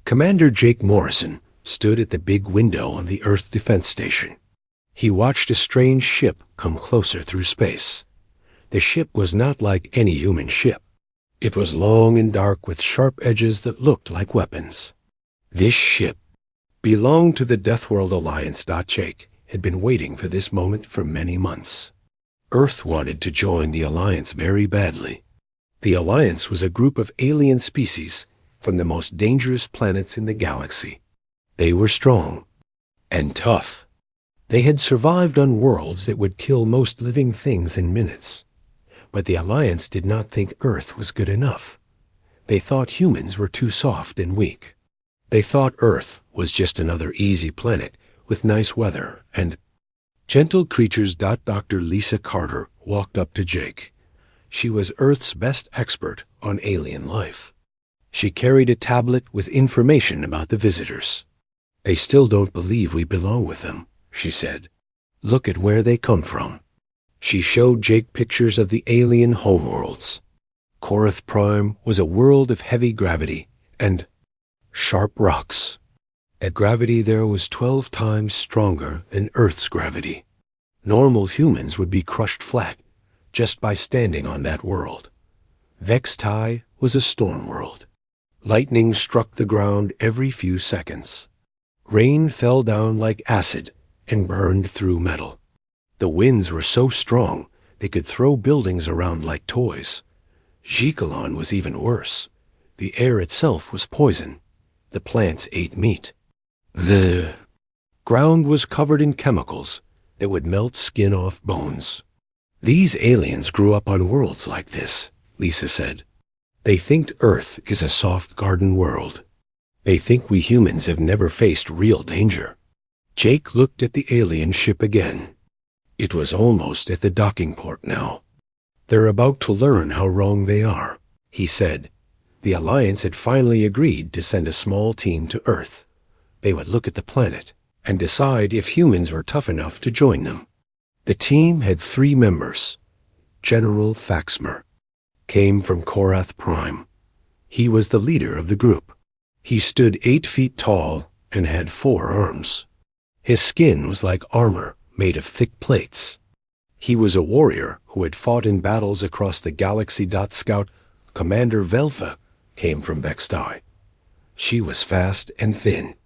Commander Jake Morrison stood at the big window on the Earth Defense Station. He watched a strange ship come closer through space. The ship was not like any human ship. It was long and dark with sharp edges that looked like weapons. This ship belonged to the Deathworld Alliance. Jake had been waiting for this moment for many months. Earth wanted to join the Alliance very badly. The Alliance was a group of alien species from the most dangerous planets in the galaxy. They were strong and tough. They had survived on worlds that would kill most living things in minutes. But the Alliance did not think Earth was good enough. They thought humans were too soft and weak. They thought Earth was just another easy planet with nice weather and gentle creatures. Dr. Lisa Carter walked up to Jake. She was Earth's best expert on alien life. She carried a tablet with information about the visitors. "They still don't believe we belong with them," she said. "Look at where they come from." She showed Jake pictures of the alien homeworlds. Korath Prime was a world of heavy gravity and sharp rocks. At gravity there was 12 times stronger than Earth's gravity. Normal humans would be crushed flat just by standing on that world. Vextai was a storm world. Lightning struck the ground every few seconds. Rain fell down like acid and burned through metal. The winds were so strong they could throw buildings around like toys. Jikalon was even worse. The air itself was poison. The plants ate meat. The ground was covered in chemicals that would melt skin off bones. "These aliens grew up on worlds like this," Lisa said. "They think Earth is a soft garden world. They think we humans have never faced real danger." Jake looked at the alien ship again. It was almost at the docking port now. "They're about to learn how wrong they are," he said. The Alliance had finally agreed to send a small team to Earth. They would look at the planet and decide if humans were tough enough to join them. The team had 3 members. General Faxmer came from Korath Prime. He was the leader of the group. He stood 8 feet tall and had 4 arms. His skin was like armor made of thick plates. He was a warrior who had fought in battles across the galaxy. Scout Commander Velva came from Vextai. She was fast and thin.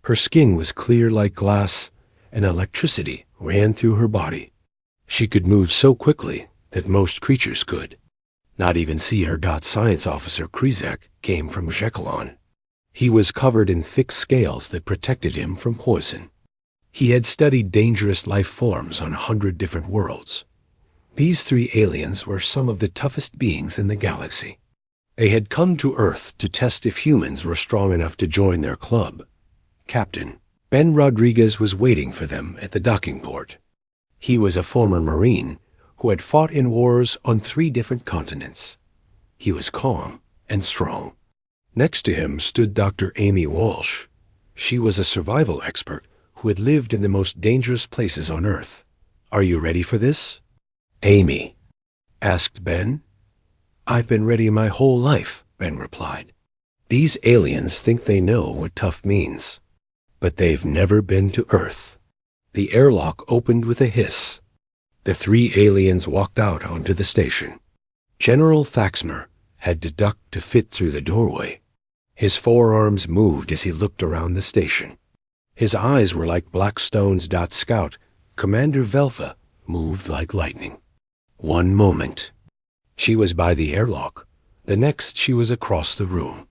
Her skin was clear like glass, and electricity ran through her body. She could move so quickly that most creatures could not even see her. Science Officer Krizak came from Jekalon. He was covered in thick scales that protected him from poison. He had studied dangerous life forms on 100 different worlds. These 3 aliens were some of the toughest beings in the galaxy. They had come to Earth to test if humans were strong enough to join their club. Captain Ben Rodriguez was waiting for them at the docking port. He was a former Marine who had fought in wars on 3 different continents. He was calm and strong. Next to him stood Dr. Amy Walsh. She was a survival expert who had lived in the most dangerous places on Earth. "Are you ready for this?" Amy asked Ben. "I've been ready my whole life," Ben replied. "These aliens think they know what tough means, but they've never been to Earth." The airlock opened with a hiss. The 3 aliens walked out onto the station. General Faxmer had to duck to fit through the doorway. His forearms moved as he looked around the station. His eyes were like black stones. Scout Commander Velva moved like lightning. One moment, she was by the airlock. The next, she was across the room.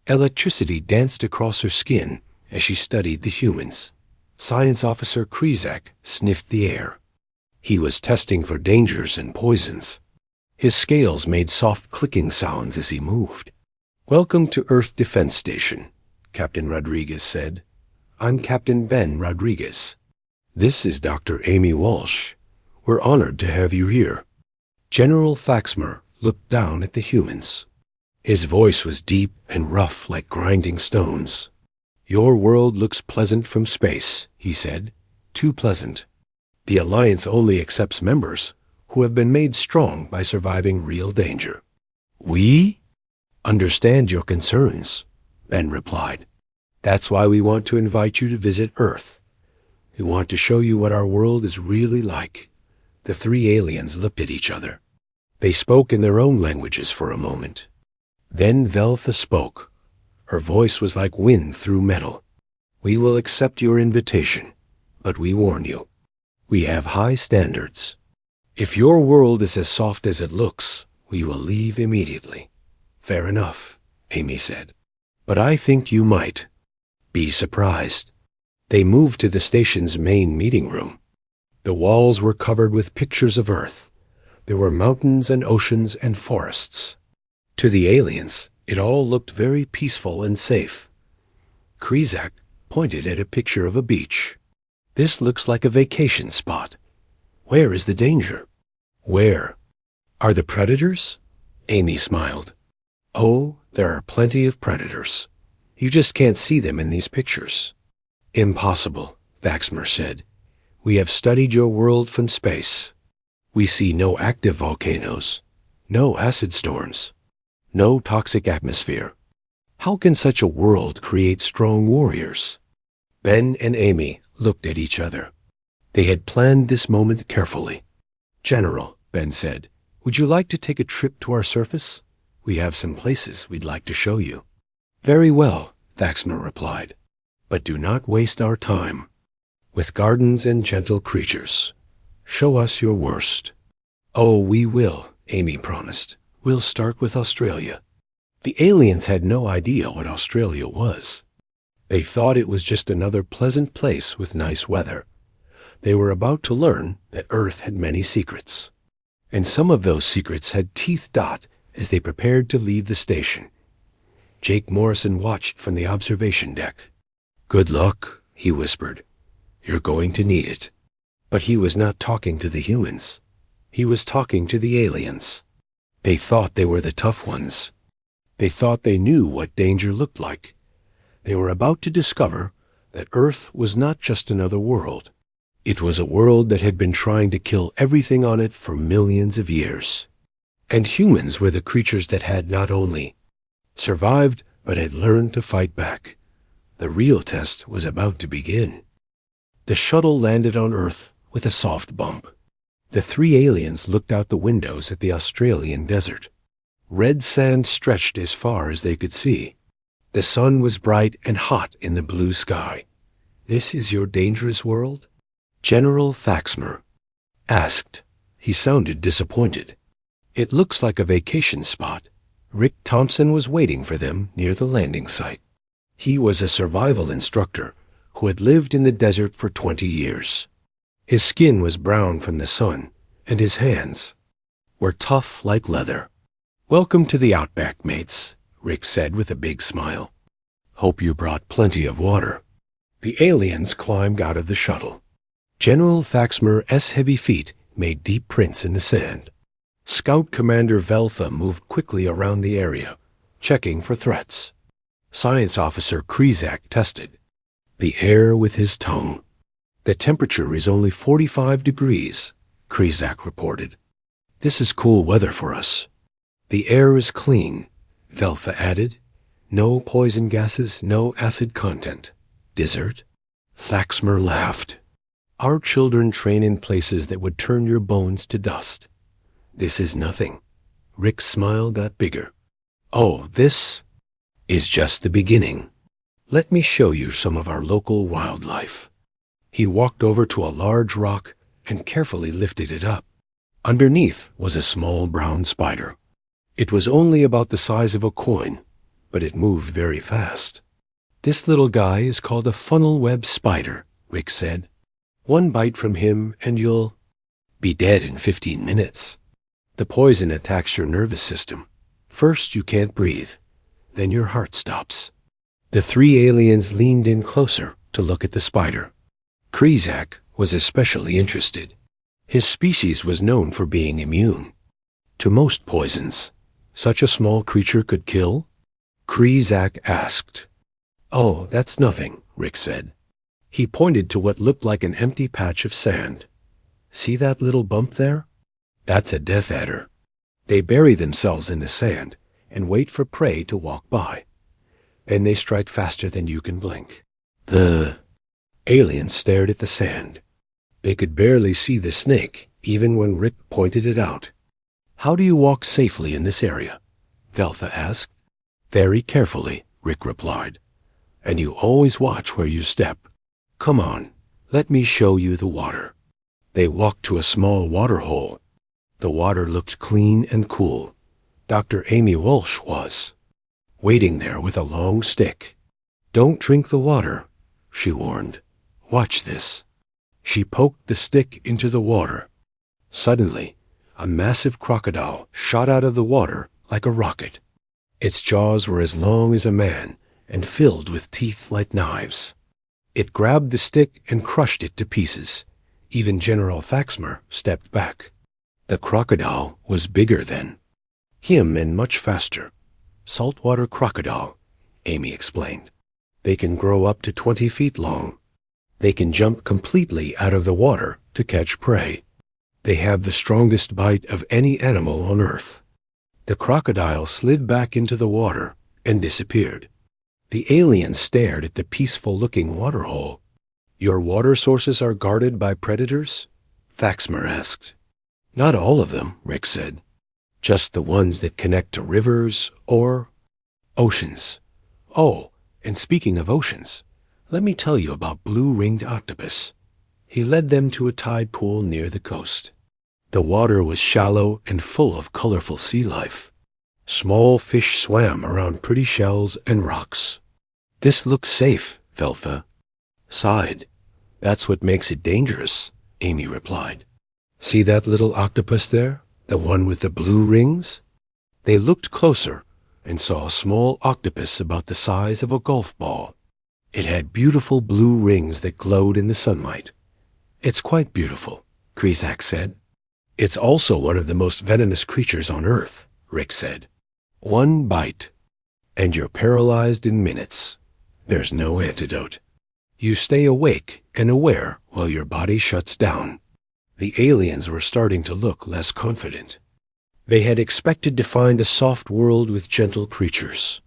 Electricity danced across her skin as she studied the humans. Science Officer Krizak sniffed the air. He was testing for dangers and poisons. His scales made soft clicking sounds as he moved. "Welcome to Earth Defense Station," Captain Rodriguez said. "I'm Captain Ben Rodriguez. This is Dr. Amy Walsh. We're honored to have you here." General Faxmer looked down at the humans. His voice was deep and rough like grinding stones. "Your world looks pleasant from space," he said. "Too pleasant. The Alliance only accepts members who have been made strong by surviving real danger." "We understand your concerns," Ben replied. That's why we want to invite you to visit Earth. We want to show you what our world is really like." The three aliens looked at each other. They spoke in their own languages for a moment. Then Veltha spoke. Her voice was like wind through metal. "We will accept your invitation, but we warn you. We have high standards. If your world is as soft as it looks, we will leave immediately." "Fair enough," Amy said. "But I think you might be surprised." They moved to the station's main meeting room. The walls were covered with pictures of Earth. There were mountains and oceans and forests. To the aliens, it all looked very peaceful and safe. Krizak pointed at a picture of a beach. "This looks like a vacation spot. Where is the danger?" "Where? Are the predators?" Amy smiled. "Oh, there are plenty of predators. You just can't see them in these pictures." "Impossible," Vaxmer said. "We have studied your world from space. We see no active volcanoes, no acid storms, no toxic atmosphere. How can such a world create strong warriors?" Ben and Amy looked at each other. They had planned this moment carefully. "General," Ben said, "would you like to take a trip to our surface? We have some places we'd like to show you." "Very well," Vaxmer replied. "But do not waste our time. With gardens and gentle creatures. Show us your worst." "Oh, we will," Amy promised. "We'll start with Australia." The aliens had no idea what Australia was. They thought it was just another pleasant place with nice weather. They were about to learn that Earth had many secrets. And some of those secrets had teeth as they prepared to leave the station. Jake Morrison watched from the observation deck. "Good luck," he whispered. "You're going to need it." But he was not talking to the humans. He was talking to the aliens. They thought they were the tough ones. They thought they knew what danger looked like. They were about to discover that Earth was not just another world. It was a world that had been trying to kill everything on it for millions of years. And humans were the creatures that had not only survived, but had learned to fight back. The real test was about to begin. The shuttle landed on Earth with a soft bump. The three aliens looked out the windows at the Australian desert. Red sand stretched as far as they could see. The sun was bright and hot in the blue sky. "This is your dangerous world?" General Vaxmer asked. He sounded disappointed. "It looks like a vacation spot." Rick Thompson was waiting for them near the landing site. He was a survival instructor who had lived in the desert for 20 years. His skin was brown from the sun, and his hands were tough like leather. "Welcome to the Outback, mates," Rick said with a big smile. "Hope you brought plenty of water." The aliens climbed out of the shuttle. General Vaxmer's heavy feet made deep prints in the sand. Scout Commander Veltha moved quickly around the area, checking for threats. Science Officer Krizak tested the air with his tongue. "The temperature is only 45 degrees, Krizak reported. "This is cool weather for us." "The air is clean," Veltha added. "No poison gases, no acid content." "Dessert?" Vaxmer laughed. "Our children train in places that would turn your bones to dust." "This is nothing." Rick's smile got bigger. "Oh, this is just the beginning. Let me show you some of our local wildlife." He walked over to a large rock and carefully lifted it up. Underneath was a small brown spider. It was only about the size of a coin, but it moved very fast. "This little guy is called a funnel web spider," Rick said. "One bite from him and you'll be dead in 15 minutes. The poison attacks your nervous system. First you can't breathe, then your heart stops." The three aliens leaned in closer to look at the spider. Krizak was especially interested. His species was known for being immune to most poisons. Such a small creature could kill? Krizak asked. "Oh, that's nothing," Rick said. He pointed to what looked like an empty patch of sand. "See that little bump there? That's a death adder. They bury themselves in the sand and wait for prey to walk by. and they strike faster than you can blink. The aliens stared at the sand. They could barely see the snake, even when Rick pointed it out. "How do you walk safely in this area?" Veltha asked. "Very carefully," Rick replied. "And you always watch where you step. Come on, let me show you the water." They walked to a small water hole. The water looked clean and cool. Dr. Amy Walsh was waiting there with a long stick. "Don't drink the water," she warned. "Watch this." She poked the stick into the water. Suddenly, a massive crocodile shot out of the water like a rocket. Its jaws were as long as a man and filled with teeth like knives. It grabbed the stick and crushed it to pieces. Even General Thaxmer stepped back. The crocodile was bigger than him and much faster. "Saltwater crocodile," Amy explained. "They can grow up to 20 feet long. They can jump completely out of the water to catch prey. They have the strongest bite of any animal on Earth." The crocodile slid back into the water and disappeared. The aliens stared at the peaceful-looking waterhole. "Your water sources are guarded by predators?" Thaxmer asked. "Not all of them," Rick said. "Just the ones that connect to rivers or oceans. Oh, and speaking of oceans, let me tell you about blue-ringed octopus." He led them to a tide pool near the coast. The water was shallow and full of colorful sea life. Small fish swam around pretty shells and rocks. "This looks safe," Veltha sighed. "That's what makes it dangerous," Amy replied. "See that little octopus there? The one with the blue rings?" They looked closer and saw a small octopus about the size of a golf ball. It had beautiful blue rings that glowed in the sunlight. "It's quite beautiful," Krizak said. "It's also one of the most venomous creatures on Earth," Rick said. "One bite, and you're paralyzed in minutes. There's no antidote. You stay awake and aware while your body shuts down." The aliens were starting to look less confident. They had expected to find a soft world with gentle creatures.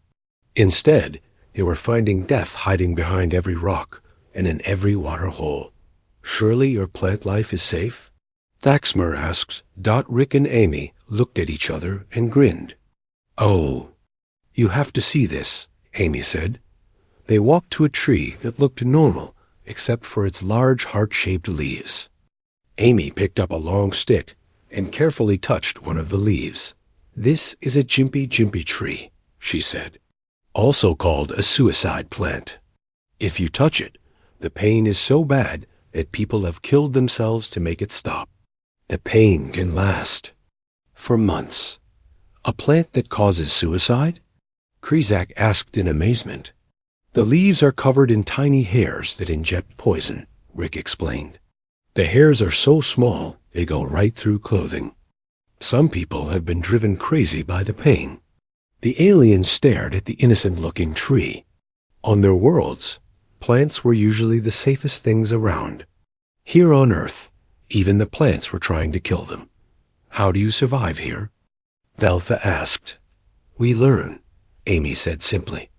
Instead, they were finding death hiding behind every rock and in every water hole. "Surely your plant life is safe?" Thaxmer asked. Rick and Amy looked at each other and grinned. "Oh, you have to see this," Amy said. They walked to a tree that looked normal, except for its large heart-shaped leaves. Amy picked up a long stick and carefully touched one of the leaves. "This is a jimpy tree," she said, "also called a suicide plant. If you touch it, the pain is so bad that people have killed themselves to make it stop. The pain can last for months." "A plant that causes suicide?" Krizak asked in amazement. "The leaves are covered in tiny hairs that inject poison," Rick explained. "The hairs are so small they go right through clothing. Some people have been driven crazy by the pain." The aliens stared at the innocent-looking tree. On their worlds, plants were usually the safest things around. Here on Earth, even the plants were trying to kill them. "How do you survive here?" Veltha asked. "We learn," Amy said simply.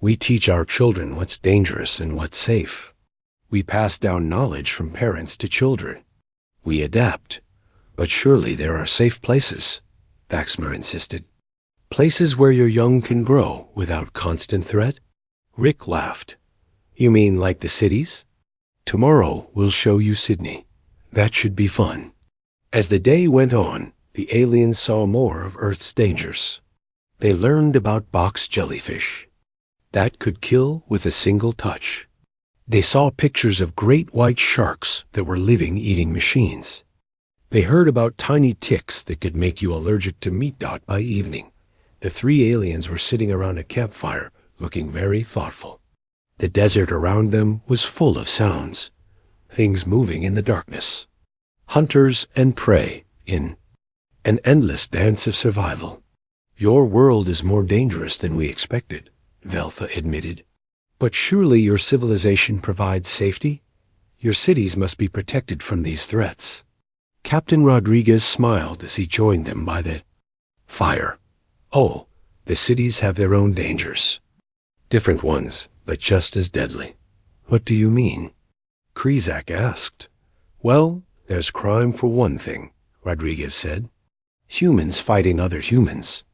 "We teach our children what's dangerous and what's safe. We pass down knowledge from parents to children. We adapt. But surely there are safe places," Thaxmer insisted. "Places where your young can grow without constant threat?" Rick laughed. "You mean like the cities? Tomorrow we'll show you Sydney. That should be fun." As the day went on, the aliens saw more of Earth's dangers. They learned about box jellyfish. That could kill with a single touch. They saw pictures of great white sharks that were living eating machines. They heard about tiny ticks that could make you allergic to meat by evening. The three aliens were sitting around a campfire, looking very thoughtful. The desert around them was full of sounds, things moving in the darkness. Hunters and prey in an endless dance of survival. "Your world is more dangerous than we expected," Veltha admitted. "But surely your civilization provides safety? Your cities must be protected from these threats." Captain Rodriguez smiled as he joined them by the fire. "Oh, the cities have their own dangers. Different ones, but just as deadly. What do you mean? Krizak asked. Well, there's crime for one thing, Rodriguez said. Humans fighting other humans.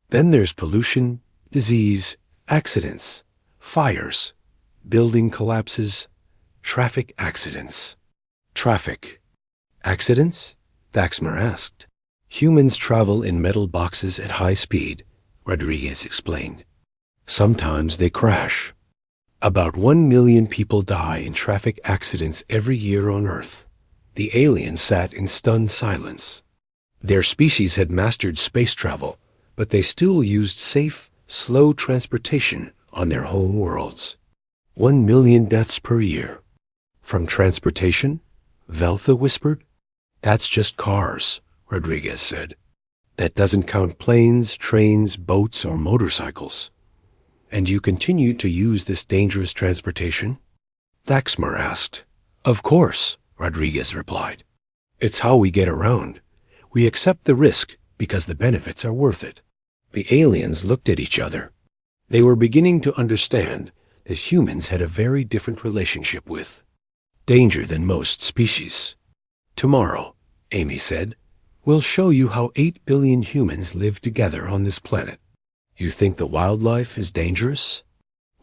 Then there's pollution, disease, accidents, fires, building collapses, traffic accidents. Traffic. Accidents? Thaxmer asked. Humans travel in metal boxes at high speed, Rodriguez explained. Sometimes they crash. About 1 million people die in traffic accidents every year on Earth. The aliens sat in stunned silence. Their species had mastered space travel, but they still used safe, slow transportation on their home worlds. 1 million deaths per year. From transportation? Veltha whispered. That's just cars, Rodriguez said. That doesn't count planes, trains, boats, or motorcycles. And you continue to use this dangerous transportation? Thaxmer asked. Of course, Rodriguez replied. It's how we get around. We accept the risk because the benefits are worth it. The aliens looked at each other. They were beginning to understand that humans had a very different relationship with danger than most species. Tomorrow, Amy said, we'll show you how 8 billion humans live together on this planet. You think the wildlife is dangerous?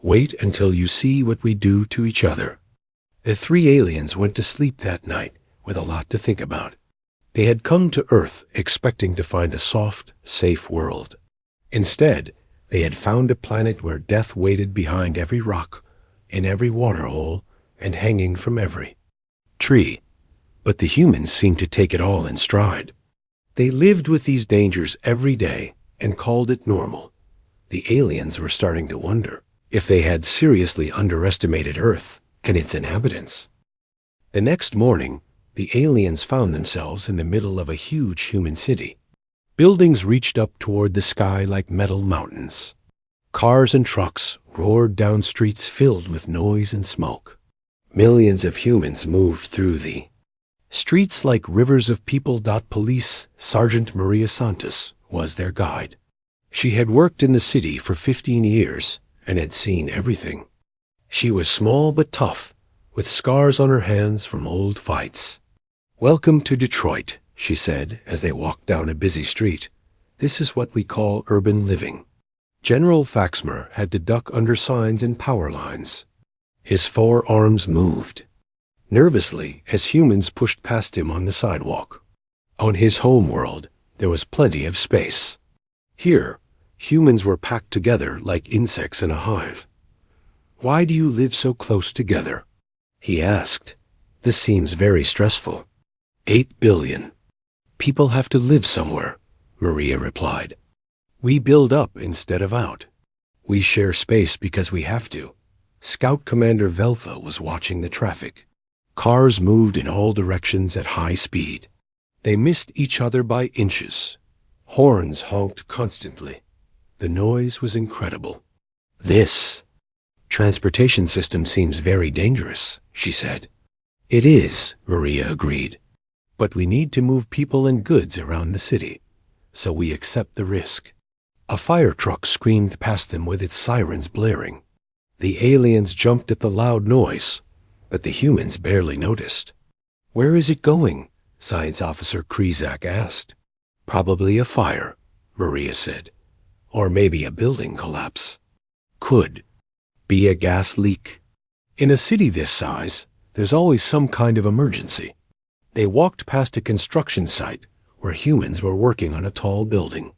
Wait until you see what we do to each other. The 3 aliens went to sleep that night with a lot to think about. They had come to Earth expecting to find a soft, safe world. Instead, they had found a planet where death waited behind every rock, in every waterhole, and hanging from every tree. But the humans seemed to take it all in stride. They lived with these dangers every day and called it normal. The aliens were starting to wonder if they had seriously underestimated Earth and its inhabitants. The next morning, the aliens found themselves in the middle of a huge human city. Buildings reached up toward the sky like metal mountains. Cars and trucks roared down streets filled with noise and smoke. Millions of humans moved through the streets like rivers of people. Police Sergeant Maria Santos was their guide. She had worked in the city for 15 years and had seen everything. She was small but tough, with scars on her hands from old fights. Welcome to Detroit, she said as they walked down a busy street. This is what we call urban living. General Thaxmer had to duck under signs and power lines. His 4 arms moved nervously as humans pushed past him on the sidewalk. On his home world, there was plenty of space. Here, humans were packed together like insects in a hive. Why do you live so close together? He asked. This seems very stressful. 8 billion. People have to live somewhere, Maria replied. We build up instead of out. We share space because we have to. Scout Commander Veltha was watching the traffic. Cars moved in all directions at high speed. They missed each other by inches. Horns honked constantly. The noise was incredible. This transportation system seems very dangerous, she said. It is, Maria agreed. But we need to move people and goods around the city, so we accept the risk. A fire truck screamed past them with its sirens blaring. The aliens jumped at the loud noise, but the humans barely noticed. Where is it going? Science Officer Krizak asked. Probably a fire, Maria said. Or maybe a building collapse. Could be a gas leak. In a city this size, there's always some kind of emergency. They walked past a construction site where humans were working on a tall building.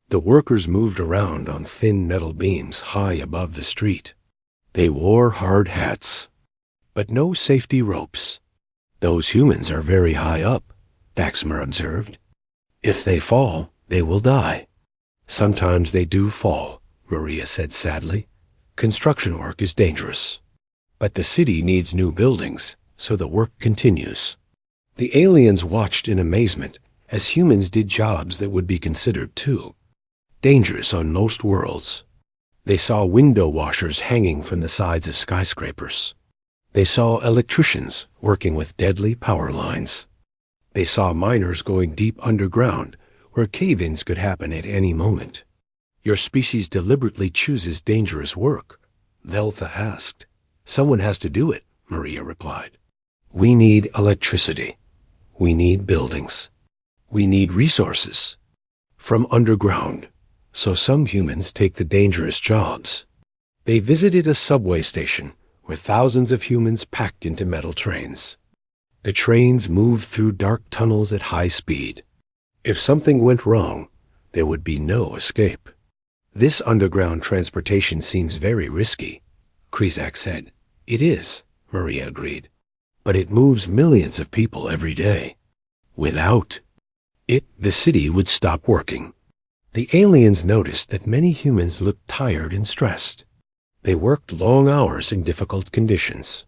The workers moved around on thin metal beams high above the street. They wore hard hats, but no safety ropes. Those humans are very high up, Thaxmer observed. If they fall, they will die. Sometimes they do fall, Maria said sadly. Construction work is dangerous. But the city needs new buildings, so the work continues. The aliens watched in amazement as humans did jobs that would be considered too dangerous on most worlds. They saw window washers hanging from the sides of skyscrapers. They saw electricians working with deadly power lines. They saw miners going deep underground where cave-ins could happen at any moment. Your species deliberately chooses dangerous work, Veltha asked. Someone has to do it, Maria replied. We need electricity. We need buildings. We need resources. From underground, so some humans take the dangerous jobs. They visited a subway station where thousands of humans packed into metal trains. The trains moved through dark tunnels at high speed. If something went wrong, there would be no escape. This underground transportation seems very risky, Krizak said. It is, Maria agreed. But it moves millions of people every day. Without it, the city would stop working. The aliens noticed that many humans looked tired and stressed. They worked long hours in difficult conditions.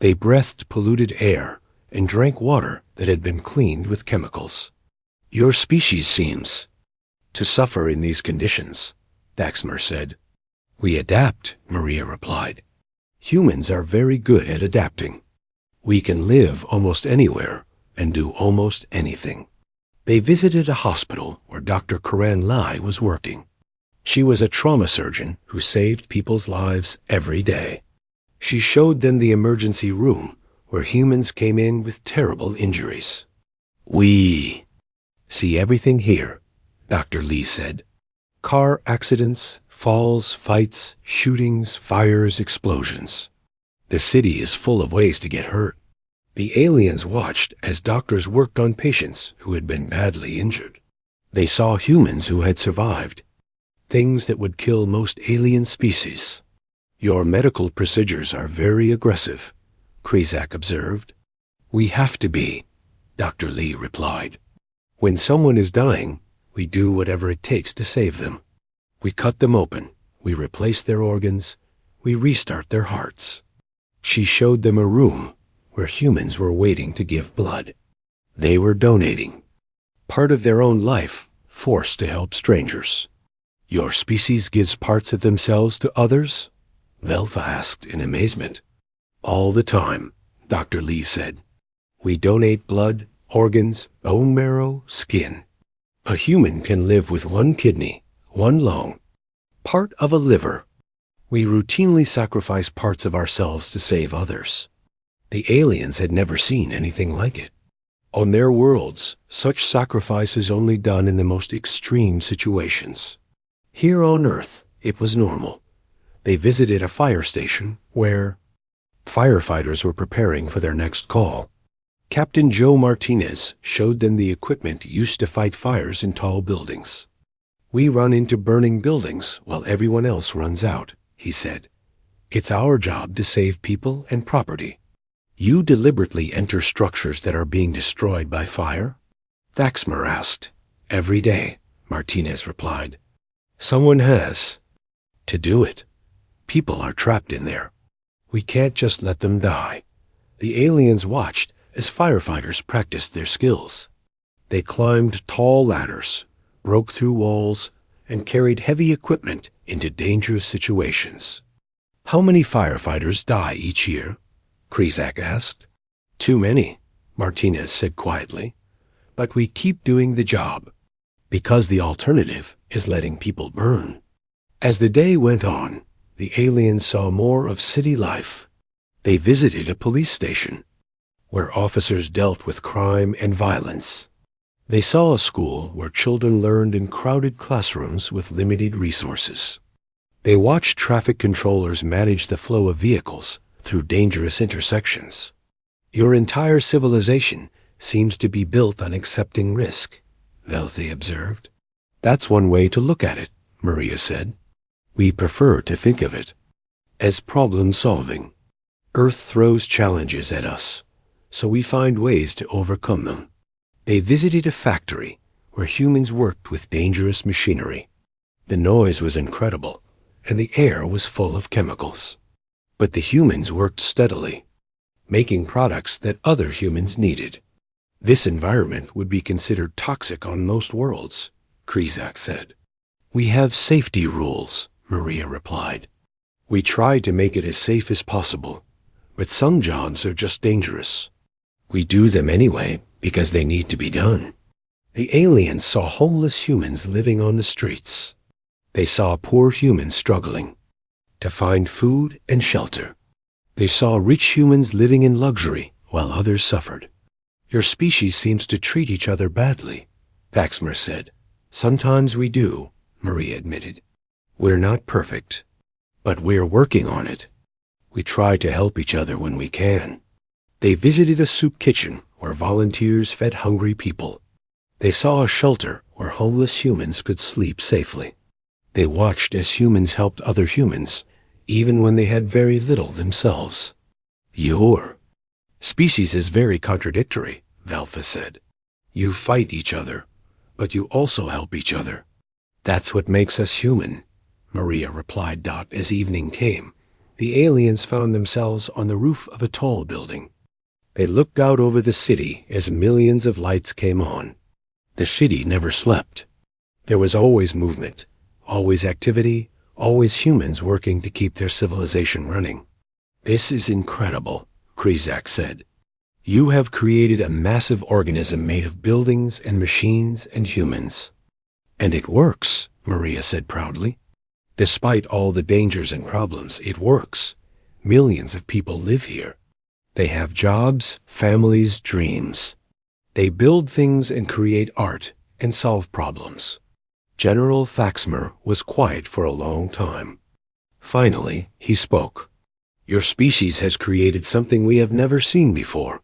They breathed polluted air and drank water that had been cleaned with chemicals. Your species seems to suffer in these conditions, Daxmer said. We adapt, Maria replied. Humans are very good at adapting. We can live almost anywhere and do almost anything. They visited a hospital where Dr. Karan Lai was working. She was a trauma surgeon who saved people's lives every day. She showed them the emergency room where humans came in with terrible injuries. We see everything here, Dr. Lee said. Car accidents, falls, fights, shootings, fires, explosions. The city is full of ways to get hurt. The aliens watched as doctors worked on patients who had been badly injured. They saw humans who had survived, things that would kill most alien species. Your medical procedures are very aggressive, Krizak observed. We have to be, Dr. Lee replied. When someone is dying, we do whatever it takes to save them. We cut them open, we replace their organs, we restart their hearts. She showed them a room where humans were waiting to give blood. They were donating part of their own life, forced to help strangers. Your species gives parts of themselves to others? Veltha asked in amazement. All the time, Dr. Lee said. We donate blood, organs, bone marrow, skin. A human can live with one kidney, one lung, part of a liver. We routinely sacrifice parts of ourselves to save others. The aliens had never seen anything like it. On their worlds, such sacrifice is only done in the most extreme situations. Here on Earth, it was normal. They visited a fire station where firefighters were preparing for their next call. Captain Joe Martinez showed them the equipment used to fight fires in tall buildings. We run into burning buildings while everyone else runs out, he said. It's our job to save people and property. You deliberately enter structures that are being destroyed by fire? Daxmer asked. Every day, Martinez replied. Someone has to do it. People are trapped in there. We can't just let them die. The aliens watched as firefighters practiced their skills. They climbed tall ladders, broke through walls, and carried heavy equipment into dangerous situations. How many firefighters die each year? Krizak asked. Too many, Martinez said quietly. But we keep doing the job, because the alternative is letting people burn. As the day went on, the aliens saw more of city life. They visited a police station, where officers dealt with crime and violence. They saw a school where children learned in crowded classrooms with limited resources. They watched traffic controllers manage the flow of vehicles through dangerous intersections. Your entire civilization seems to be built on accepting risk, Veltha observed. That's one way to look at it, Maria said. We prefer to think of it as problem-solving. Earth throws challenges at us, so we find ways to overcome them. They visited a factory where humans worked with dangerous machinery. The noise was incredible, and the air was full of chemicals. But the humans worked steadily, making products that other humans needed. This environment would be considered toxic on most worlds, Krizak said. We have safety rules, Maria replied. We try to make it as safe as possible, but some jobs are just dangerous. We do them anyway because they need to be done. The aliens saw homeless humans living on the streets. They saw poor humans struggling. to find food and shelter. They saw rich humans living in luxury while others suffered. Your species seems to treat each other badly, Thaxmer said. Sometimes we do, Maria admitted. We're not perfect, but we're working on it. We try to help each other when we can. They visited a soup kitchen where volunteers fed hungry people. They saw a shelter where homeless humans could sleep safely. They watched as humans helped other humans, even when they had very little themselves. Your species is very contradictory, Veltha said. You fight each other, but you also help each other. That's what makes us human, Maria replied. As evening came, the aliens found themselves on the roof of a tall building. They looked out over the city as millions of lights came on. The city never slept. There was always movement, always activity, always humans working to keep their civilization running. This is incredible, Krizak said. You have created a massive organism made of buildings and machines and humans. And it works, Maria said proudly. Despite all the dangers and problems, it works. Millions of people live here. They have jobs, families, dreams. They build things and create art and solve problems. General Thaxmer was quiet for a long time. Finally, he spoke. Your species has created something we have never seen before.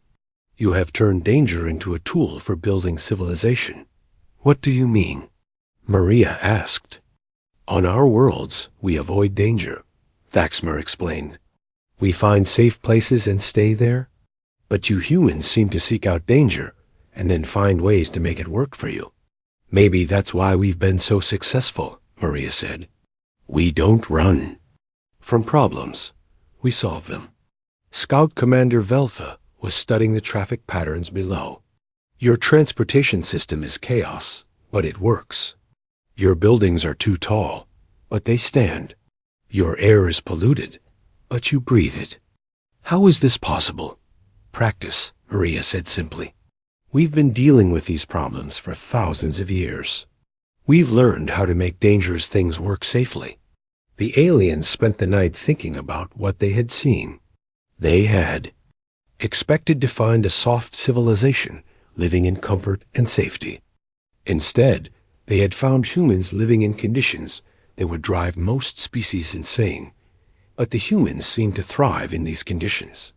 You have turned danger into a tool for building civilization. What do you mean? Maria asked. On our worlds, we avoid danger, Thaxmer explained. We find safe places and stay there. But you humans seem to seek out danger and then find ways to make it work for you. Maybe that's why we've been so successful, Maria said. We don't run from problems. We solve them. Scout Commander Veltha was studying the traffic patterns below. Your transportation system is chaos, but it works. Your buildings are too tall, but they stand. Your air is polluted, but you breathe it. How is this possible? Practice, Maria said simply. We've been dealing with these problems for thousands of years. We've learned how to make dangerous things work safely. The aliens spent the night thinking about what they had seen. They had expected to find a soft civilization living in comfort and safety. Instead, they had found humans living in conditions that would drive most species insane, but the humans seemed to thrive in these conditions.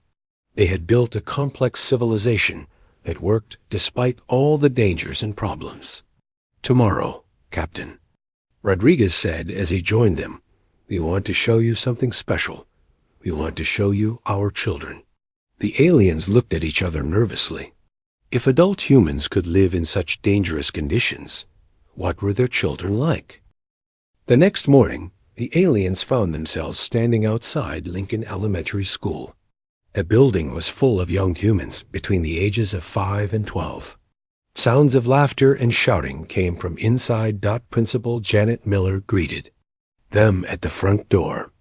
They had built a complex civilization that worked despite all the dangers and problems. Tomorrow, Captain, Rodriguez said as he joined them, we want to show you something special. We want to show you our children. The aliens looked at each other nervously. If adult humans could live in such dangerous conditions, what were their children like? The next morning, the aliens found themselves standing outside Lincoln Elementary School. A building was full of young humans between the ages of 5 and 12. Sounds of laughter and shouting came from inside. Principal Janet Miller greeted them at the front door.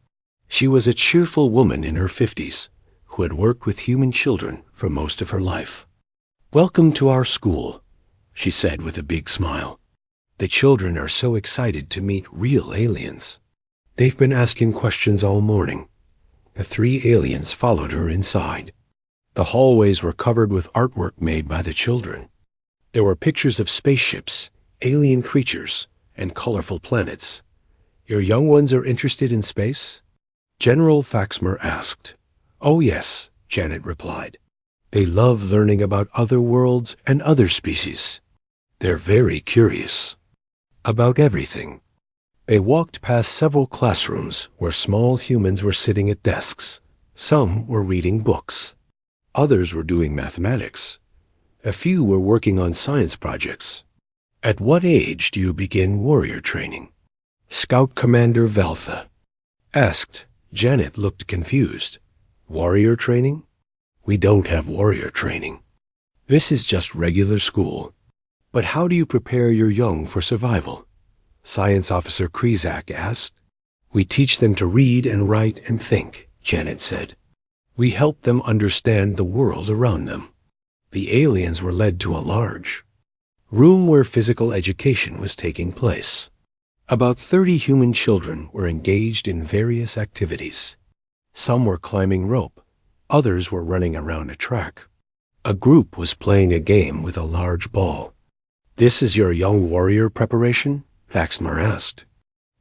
She was a cheerful woman in her 50s who had worked with human children for most of her life. Welcome to our school, she said with a big smile. The children are so excited to meet real aliens. They've been asking questions all morning. The 3 aliens followed her inside. The hallways were covered with artwork made by the children. There were pictures of spaceships, alien creatures, and colorful planets. Your young ones are interested in space? General Thaxmer asked. Oh yes, Janet replied. They love learning about other worlds and other species. They're very curious about everything. They walked past several classrooms where small humans were sitting at desks. Some were reading books. Others were doing mathematics. A few were working on science projects. At what age do you begin warrior training? Scout Commander Veltha asked. Janet looked confused. Warrior training? We don't have warrior training. This is just regular school. But how do you prepare your young for survival? Science Officer Krizak asked. We teach them to read and write and think, Janet said. We help them understand the world around them. The aliens were led to a large room where physical education was taking place. About 30 human children were engaged in various activities. Some were climbing rope, others were running around a track. A group was playing a game with a large ball. "This is your young warrior preparation?" Thaxmer asked.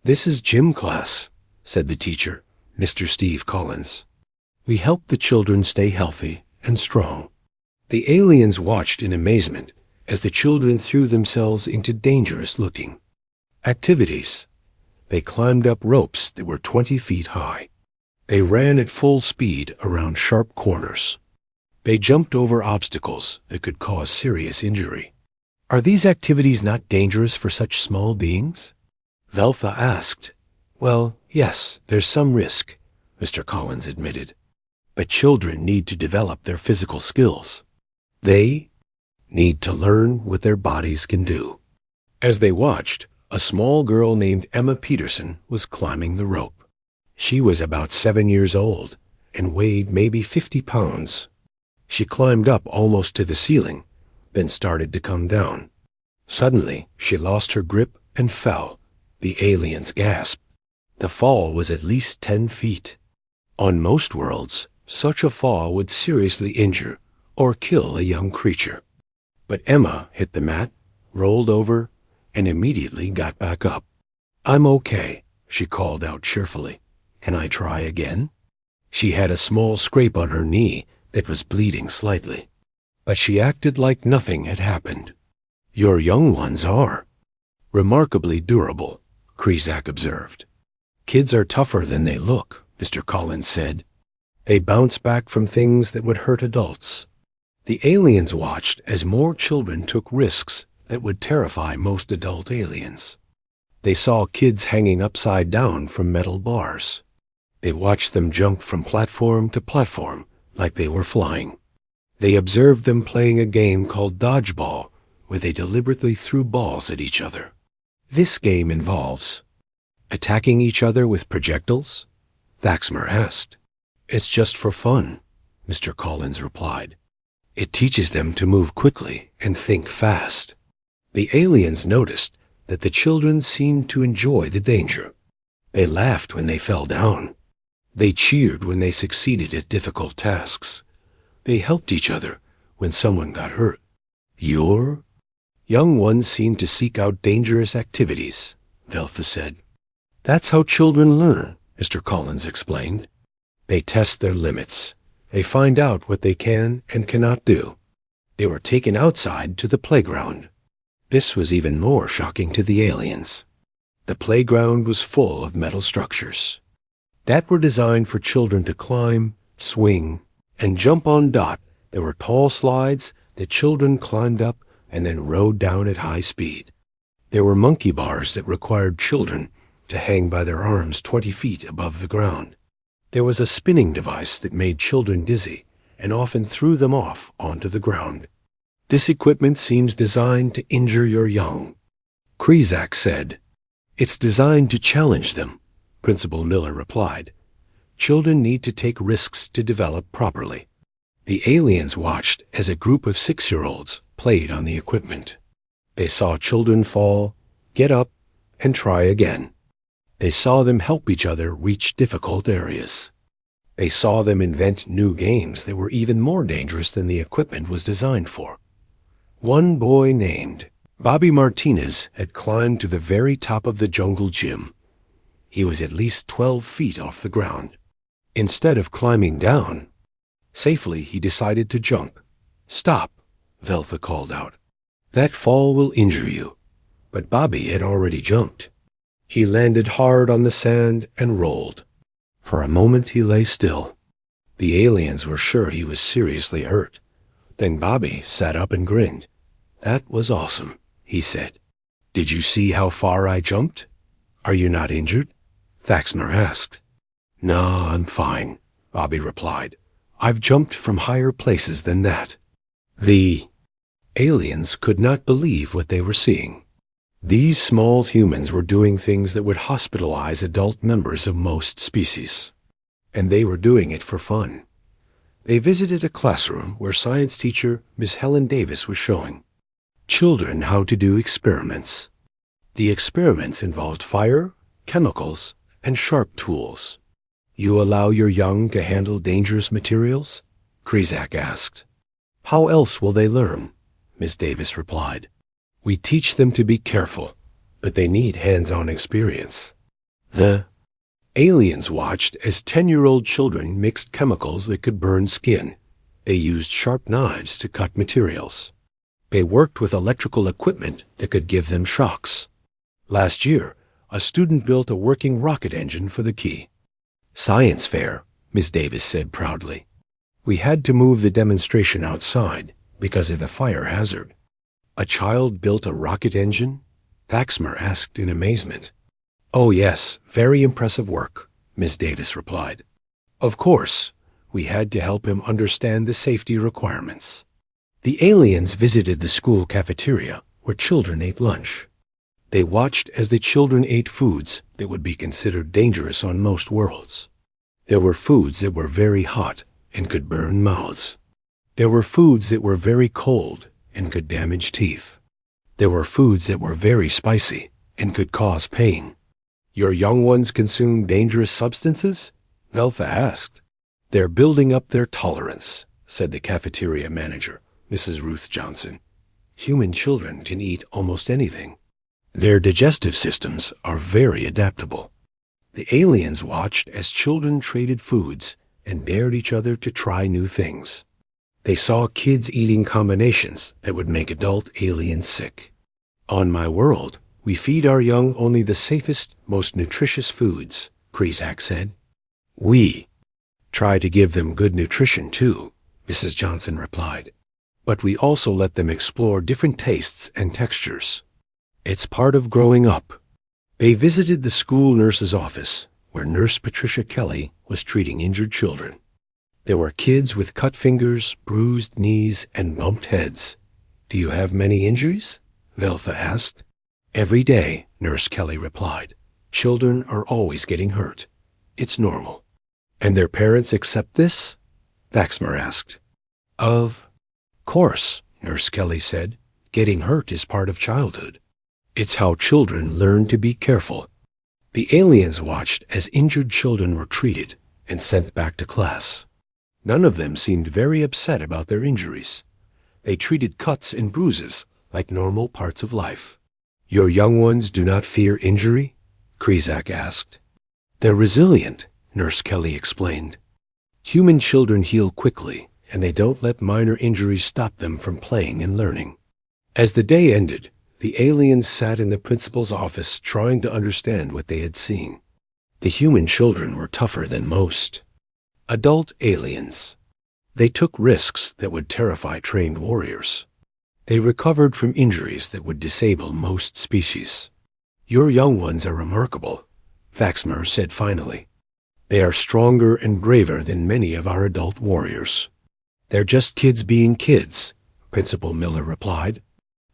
"This is gym class," said the teacher, Mr. Steve Collins. "We help the children stay healthy and strong." The aliens watched in amazement as the children threw themselves into dangerous-looking activities. They climbed up ropes that were 20 feet high. They ran at full speed around sharp corners. They jumped over obstacles that could cause serious injury. "Are these activities not dangerous for such small beings?" Veltha asked. "Well, yes, there's some risk," Mr. Collins admitted. "But children need to develop their physical skills. They need to learn what their bodies can do." As they watched, a small girl named Emma Peterson was climbing the rope. She was about 7 years old and weighed maybe 50 pounds. She climbed up almost to the ceiling, then started to come down. Suddenly, she lost her grip and fell. The aliens gasped. The fall was at least 10 feet. On most worlds, such a fall would seriously injure or kill a young creature. But Emma hit the mat, rolled over, and immediately got back up. "I'm okay," she called out cheerfully. "Can I try again?" She had a small scrape on her knee that was bleeding slightly, but she acted like nothing had happened. "Your young ones are remarkably durable," Krizak observed. "Kids are tougher than they look," Mr. Collins said. "They bounce back from things that would hurt adults." The aliens watched as more children took risks that would terrify most adult aliens. They saw kids hanging upside down from metal bars. They watched them jump from platform to platform like they were flying. They observed them playing a game called dodgeball, where they deliberately threw balls at each other. "This game involves attacking each other with projectiles?" Thaxmer asked. "It's just for fun," Mr. Collins replied. "It teaches them to move quickly and think fast." The aliens noticed that the children seemed to enjoy the danger. They laughed when they fell down. They cheered when they succeeded at difficult tasks. They helped each other when someone got hurt. "Your young ones seem to seek out dangerous activities," Veltha said. "That's how children learn," Mr. Collins explained. "They test their limits. They find out what they can and cannot do." They were taken outside to the playground. This was even more shocking to the aliens. The playground was full of metal structures that were designed for children to climb, swing, and jump on. There were tall slides that children climbed up and then rode down at high speed. There were monkey bars that required children to hang by their arms 20 feet above the ground. There was a spinning device that made children dizzy and often threw them off onto the ground. "This equipment seems designed to injure your young," Krizak said. "It's designed to challenge them," Principal Miller replied. "Children need to take risks to develop properly." The aliens watched as a group of 6-year-olds played on the equipment. They saw children fall, get up, and try again. They saw them help each other reach difficult areas. They saw them invent new games that were even more dangerous than the equipment was designed for. One boy named Bobby Martinez had climbed to the very top of the jungle gym. He was at least 12 feet off the ground. Instead of climbing down safely, he decided to jump. "Stop," Veltha called out. "That fall will injure you." But Bobby had already jumped. He landed hard on the sand and rolled. For a moment he lay still. The aliens were sure he was seriously hurt. Then Bobby sat up and grinned. "That was awesome," he said. "Did you see how far I jumped? Are you not injured?" Thaxmer asked. "No, I'm fine," Bobby replied. "I've jumped from higher places than that." The aliens could not believe what they were seeing. These small humans were doing things that would hospitalize adult members of most species. And they were doing it for fun. They visited a classroom where science teacher Miss Helen Davis was showing children how to do experiments. The experiments involved fire, chemicals, and sharp tools. You allow your young to handle dangerous materials? Krizak asked. How else will they learn? Miss Davis replied. We teach them to be careful, but they need hands-on experience. The aliens watched as 10-year-old children mixed chemicals that could burn skin. They used sharp knives to cut materials. They worked with electrical equipment that could give them shocks. Last year, a student built a working rocket engine for the key. Science fair, Miss Davis said proudly. We had to move the demonstration outside because of the fire hazard. A child built a rocket engine? Thaxmer asked in amazement. Oh yes, very impressive work, Miss Davis replied. Of course, we had to help him understand the safety requirements. The aliens visited the school cafeteria where children ate lunch. They watched as the children ate foods that would be considered dangerous on most worlds. There were foods that were very hot and could burn mouths. There were foods that were very cold and could damage teeth. There were foods that were very spicy and could cause pain. Your young ones consume dangerous substances? Veltha asked. They're building up their tolerance, said the cafeteria manager, Mrs. Ruth Johnson. Human children can eat almost anything. Their digestive systems are very adaptable. The aliens watched as children traded foods and dared each other to try new things. They saw kids eating combinations that would make adult aliens sick. On my world, we feed our young only the safest, most nutritious foods, Krizak said. We try to give them good nutrition too, Mrs. Johnson replied. But we also let them explore different tastes and textures. It's part of growing up. They visited the school nurse's office, where Nurse Patricia Kelly was treating injured children. There were kids with cut fingers, bruised knees, and bumped heads. Do you have many injuries? Veltha asked. Every day, Nurse Kelly replied. Children are always getting hurt. It's normal. And their parents accept this? Thaxmer asked. Of course, Nurse Kelly said. Getting hurt is part of childhood. It's how children learn to be careful. The aliens watched as injured children were treated and sent back to class. None of them seemed very upset about their injuries. They treated cuts and bruises like normal parts of life. Your young ones do not fear injury? Krizak asked. They're resilient, Nurse Kelly explained. Human children heal quickly, and they don't let minor injuries stop them from playing and learning. As the day ended, the aliens sat in the principal's office trying to understand what they had seen. The human children were tougher than most. Adult aliens. They took risks that would terrify trained warriors. They recovered from injuries that would disable most species. Your young ones are remarkable, Thaxmer said finally. They are stronger and braver than many of our adult warriors. They're just kids being kids, Principal Miller replied.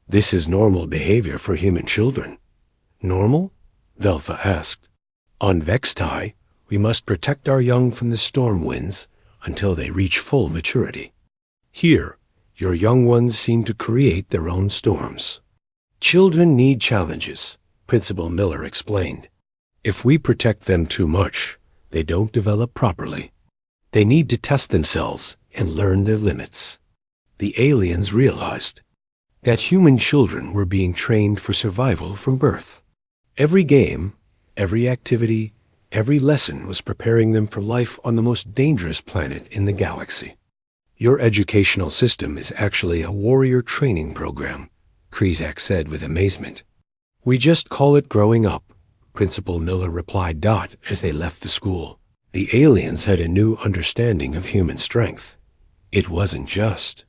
This is normal behavior for human children. Normal? Veltha asked. On Vextai, we must protect our young from the storm winds until they reach full maturity. Here, your young ones seem to create their own storms. Children need challenges, Principal Miller explained. If we protect them too much, they don't develop properly. They need to test themselves and learn their limits. The aliens realized that human children were being trained for survival from birth. Every game, every activity, every lesson was preparing them for life on the most dangerous planet in the galaxy. Your educational system is actually a warrior training program, Krizak said with amazement. We just call it growing up, Principal Miller replied as they left the school. The aliens had a new understanding of human strength. It wasn't just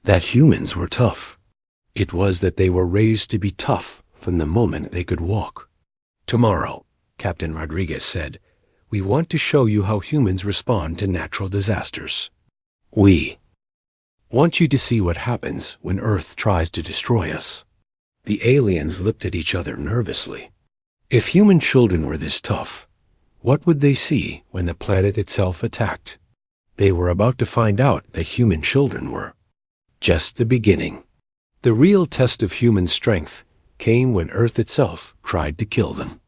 that humans were tough. It was that they were raised to be tough from the moment they could walk. Tomorrow, Captain Rodriguez said, we want to show you how humans respond to natural disasters. We want you to see what happens when Earth tries to destroy us. The aliens looked at each other nervously. If human children were this tough, what would they see when the planet itself attacked? They were about to find out that human children were just the beginning. The real test of human strength came when Earth itself tried to kill them.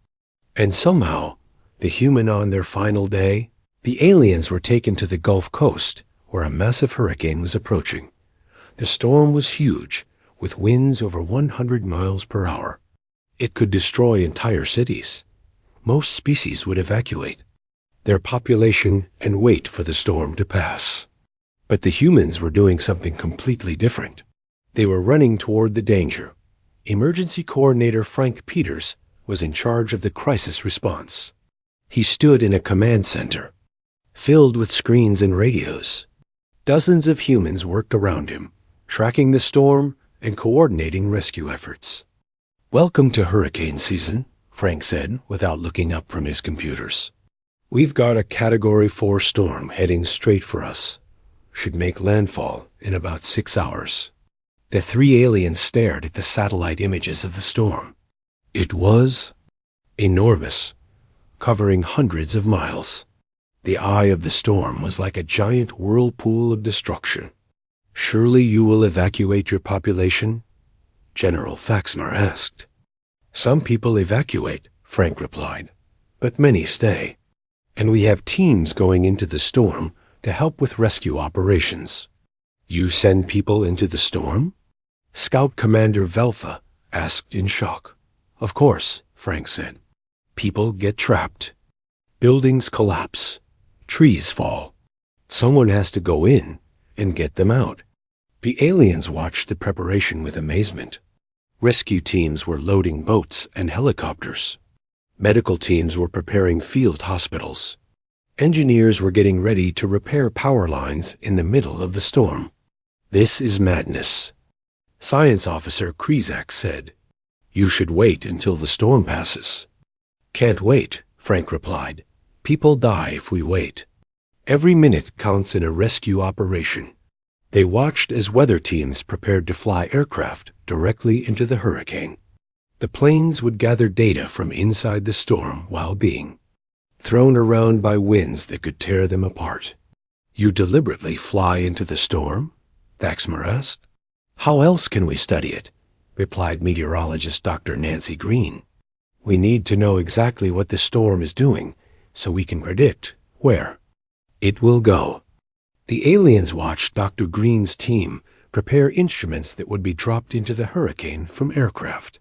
And somehow, the human on their final day, the aliens were taken to the Gulf Coast, where a massive hurricane was approaching. The storm was huge, with winds over 100 miles per hour. It could destroy entire cities. Most species would evacuate their population and wait for the storm to pass. But the humans were doing something completely different. They were running toward the danger. Emergency Coordinator Frank Peters was in charge of the crisis response. He stood in a command center, filled with screens and radios. Dozens of humans worked around him, tracking the storm and coordinating rescue efforts. "Welcome to hurricane season," Frank said without looking up from his computers. "We've got a Category 4 storm heading straight for us. Should make landfall in about 6 hours. The three aliens stared at the satellite images of the storm. It was enormous, covering hundreds of miles. The eye of the storm was like a giant whirlpool of destruction. "Surely you will evacuate your population?" General Faxmar asked. "Some people evacuate," Frank replied, "but many stay. And we have teams going into the storm to help with rescue operations." "You send people into the storm?" Scout Commander Veltha asked in shock. "Of course," Frank said. "People get trapped. Buildings collapse. Trees fall. Someone has to go in and get them out." The aliens watched the preparation with amazement. Rescue teams were loading boats and helicopters. Medical teams were preparing field hospitals. Engineers were getting ready to repair power lines in the middle of the storm. "This is madness," Science Officer Krizak said. "You should wait until the storm passes." "Can't wait," Frank replied. "People die if we wait. Every minute counts in a rescue operation." They watched as weather teams prepared to fly aircraft directly into the hurricane. The planes would gather data from inside the storm while being thrown around by winds that could tear them apart. "You deliberately fly into the storm?" Faxmar asked. "How else can we study it?" replied meteorologist Dr. Nancy Green. "We need to know exactly what the storm is doing so we can predict where it will go." The aliens watched Dr. Green's team prepare instruments that would be dropped into the hurricane from aircraft.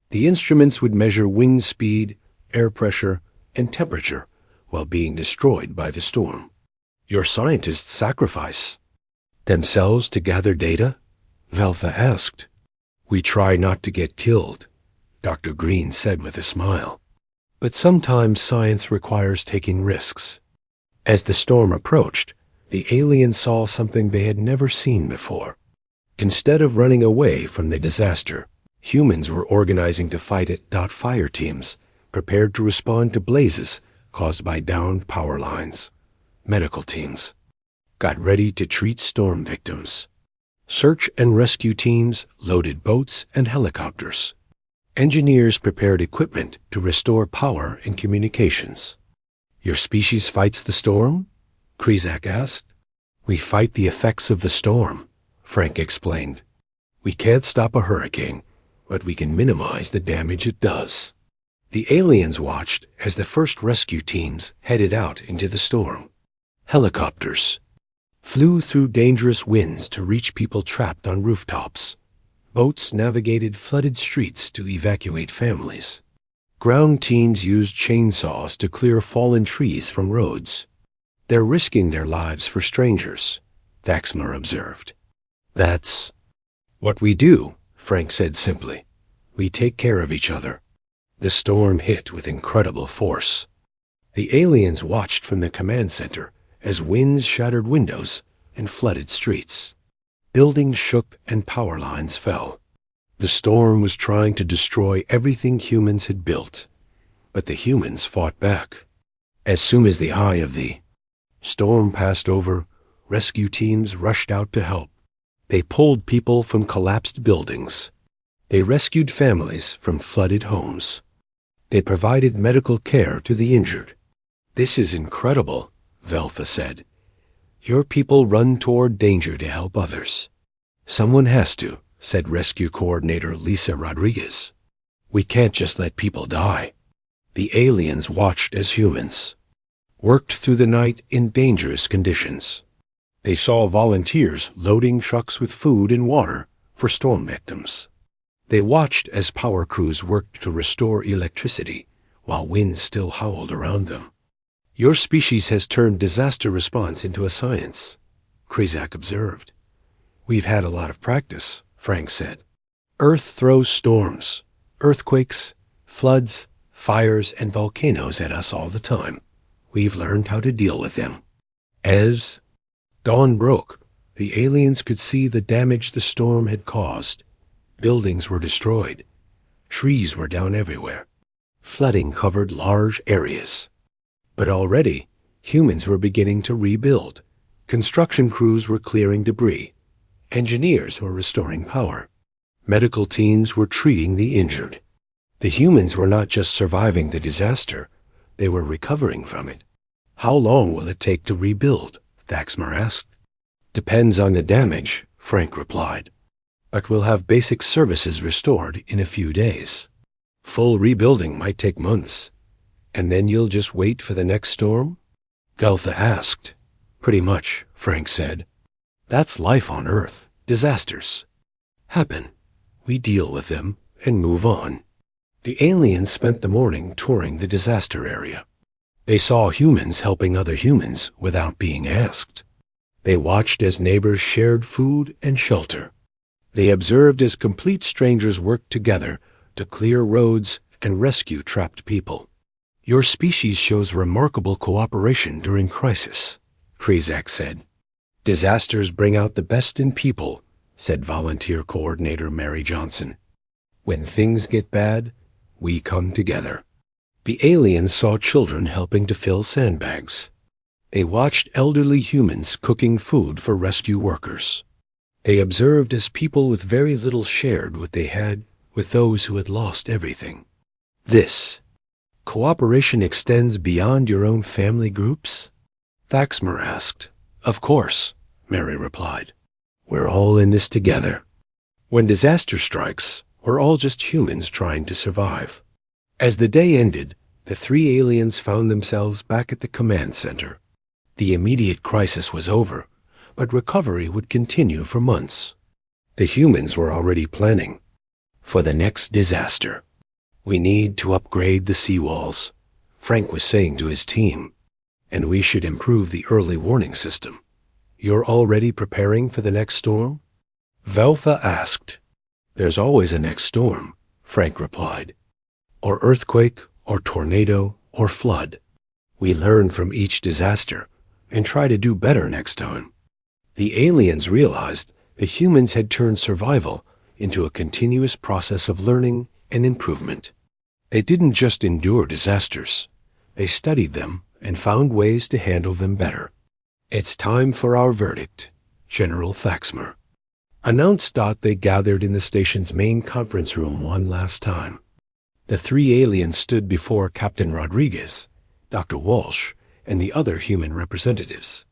The instruments would measure wind speed, air pressure, and temperature while being destroyed by the storm. "Your scientists sacrifice themselves to gather data?" Veltha asked. "We try not to get killed," Dr. Green said with a smile. "But sometimes science requires taking risks." As the storm approached, the aliens saw something they had never seen before. Instead of running away from the disaster, humans were organizing to fight it. Fire teams prepared to respond to blazes caused by downed power lines. Medical teams got ready to treat storm victims. Search and rescue teams loaded boats and helicopters. Engineers prepared equipment to restore power and communications. "Your species fights the storm?" Krizak asked. "We fight the effects of the storm," Frank explained. "We can't stop a hurricane, but we can minimize the damage it does." The aliens watched as the first rescue teams headed out into the storm. Helicopters flew through dangerous winds to reach people trapped on rooftops. Boats navigated flooded streets to evacuate families. Ground teams used chainsaws to clear fallen trees from roads. "They're risking their lives for strangers," Faxmar observed. "That's what we do," Frank said simply. "We take care of each other." The storm hit with incredible force. The aliens watched from the command center as winds shattered windows and flooded streets. Buildings shook and power lines fell. The storm was trying to destroy everything humans had built, but the humans fought back. As soon as the eye of the storm passed over, rescue teams rushed out to help. They pulled people from collapsed buildings. They rescued families from flooded homes. They provided medical care to the injured. "This is incredible," Veltha said. "Your people run toward danger to help others." "Someone has to," said Rescue Coordinator Lisa Rodriguez. We can't just let people die. The aliens watched as humans worked through the night in dangerous conditions. They saw volunteers loading trucks with food and water for storm victims. They watched as power crews worked to restore electricity while winds still howled around them. Your species has turned disaster response into a science, Krizak observed. We've had a lot of practice, Frank said. Earth throws storms, earthquakes, floods, fires, and volcanoes at us all the time. We've learned how to deal with them. As dawn broke, the aliens could see the damage the storm had caused. Buildings were destroyed. Trees were down everywhere. Flooding covered large areas. But already, humans were beginning to rebuild. Construction crews were clearing debris. Engineers were restoring power. Medical teams were treating the injured. The humans were not just surviving the disaster, they were recovering from it. How long will it take to rebuild? Thaxmer asked. Depends on the damage, Frank replied. But we'll have basic services restored in a few days. Full rebuilding might take months. And then you'll just wait for the next storm? Galtha asked. Pretty much, Frank said. That's life on Earth. Disasters happen. We deal with them and move on. The aliens spent the morning touring the disaster area. They saw humans helping other humans without being asked. They watched as neighbors shared food and shelter. They observed as complete strangers worked together to clear roads and rescue trapped people. Your species shows remarkable cooperation during crisis, Krizak said. Disasters bring out the best in people, said volunteer coordinator Mary Johnson. When things get bad, we come together. The aliens saw children helping to fill sandbags. They watched elderly humans cooking food for rescue workers. They observed as people with very little shared what they had with those who had lost everything. This cooperation extends beyond your own family groups? Thaxmer asked. Of course, Mary replied. We're all in this together. When disaster strikes, we're all just humans trying to survive. As the day ended, the three aliens found themselves back at the command center. The immediate crisis was over, but recovery would continue for months. The humans were already planning for the next disaster. We need to upgrade the seawalls, Frank was saying to his team, and we should improve the early warning system. You're already preparing for the next storm? Veltha asked. There's always a next storm, Frank replied. Or earthquake, or tornado, or flood. We learn from each disaster and try to do better next time. The aliens realized the humans had turned survival into a continuous process of learning and improvement. They didn't just endure disasters. They studied them and found ways to handle them better. It's time for our verdict, General Thaxmer announced. They gathered in the station's main conference room one last time. The three aliens stood before Captain Rodriguez, Dr. Walsh, and the other human representatives.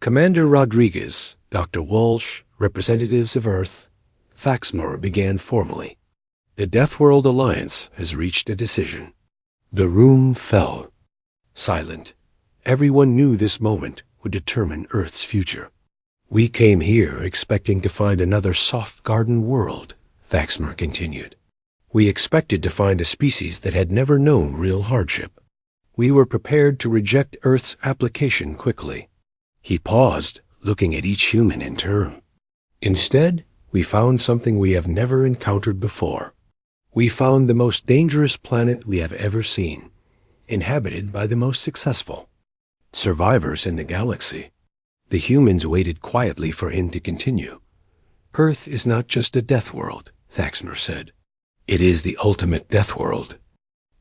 Commander Rodriguez, Dr. Walsh, representatives of Earth, Thaxmer began formally. The Deathworld Alliance has reached a decision. The room fell. Silent. Everyone knew this moment would determine Earth's future. We came here expecting to find another soft garden world, Thaxmer continued. We expected to find a species that had never known real hardship. We were prepared to reject Earth's application quickly. He paused, looking at each human in turn. Instead, we found something we have never encountered before. We found the most dangerous planet we have ever seen, inhabited by the most successful survivors in the galaxy. The humans waited quietly for him to continue. Earth is not just a death world, Thaxmer said. It is the ultimate death world.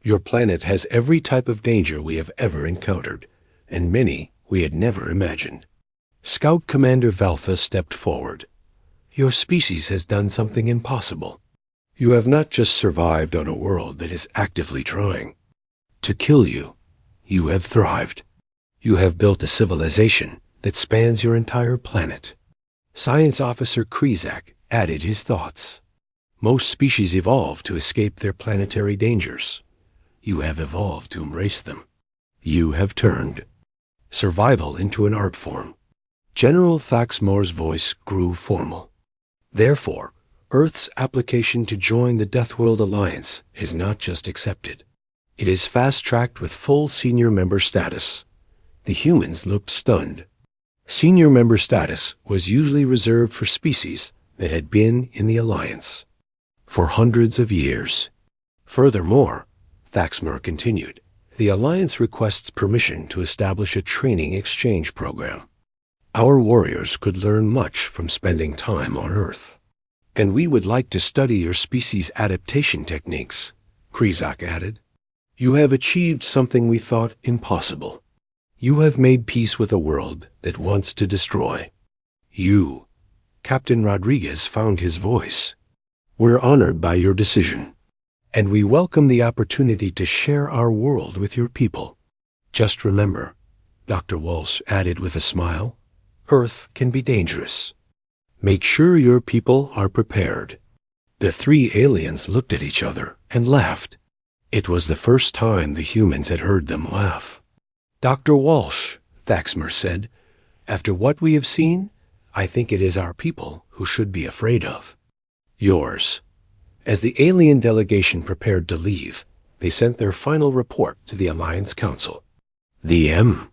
Your planet has every type of danger we have ever encountered, and many we had never imagined. Scout Commander Valtha stepped forward. Your species has done something impossible. You have not just survived on a world that is actively trying to kill you. You have thrived. You have built a civilization that spans your entire planet. Science Officer Krizak added his thoughts. Most species evolve to escape their planetary dangers. You have evolved to embrace them. You have turned survival into an art form. General Thaxmore's voice grew formal. Therefore, Earth's application to join the Deathworld Alliance is not just accepted. It is fast-tracked with full senior member status. The humans looked stunned. Senior member status was usually reserved for species that had been in the Alliance for hundreds of years. Furthermore, Thaxmore continued, the Alliance requests permission to establish a training exchange program. Our warriors could learn much from spending time on Earth. And we would like to study your species' adaptation techniques, Krizak added. You have achieved something we thought impossible. You have made peace with a world that wants to destroy. You, Captain Rodriguez, found his voice. We're honored by your decision, and we welcome the opportunity to share our world with your people. Just remember, Dr. Walsh added with a smile, Earth can be dangerous. Make sure your people are prepared. The three aliens looked at each other and laughed. It was the first time the humans had heard them laugh. Dr. Walsh, Thaxmore said, after what we have seen, I think it is our people who should be afraid of. Yours. As the alien delegation prepared to leave, they sent their final report to the Alliance Council. The M.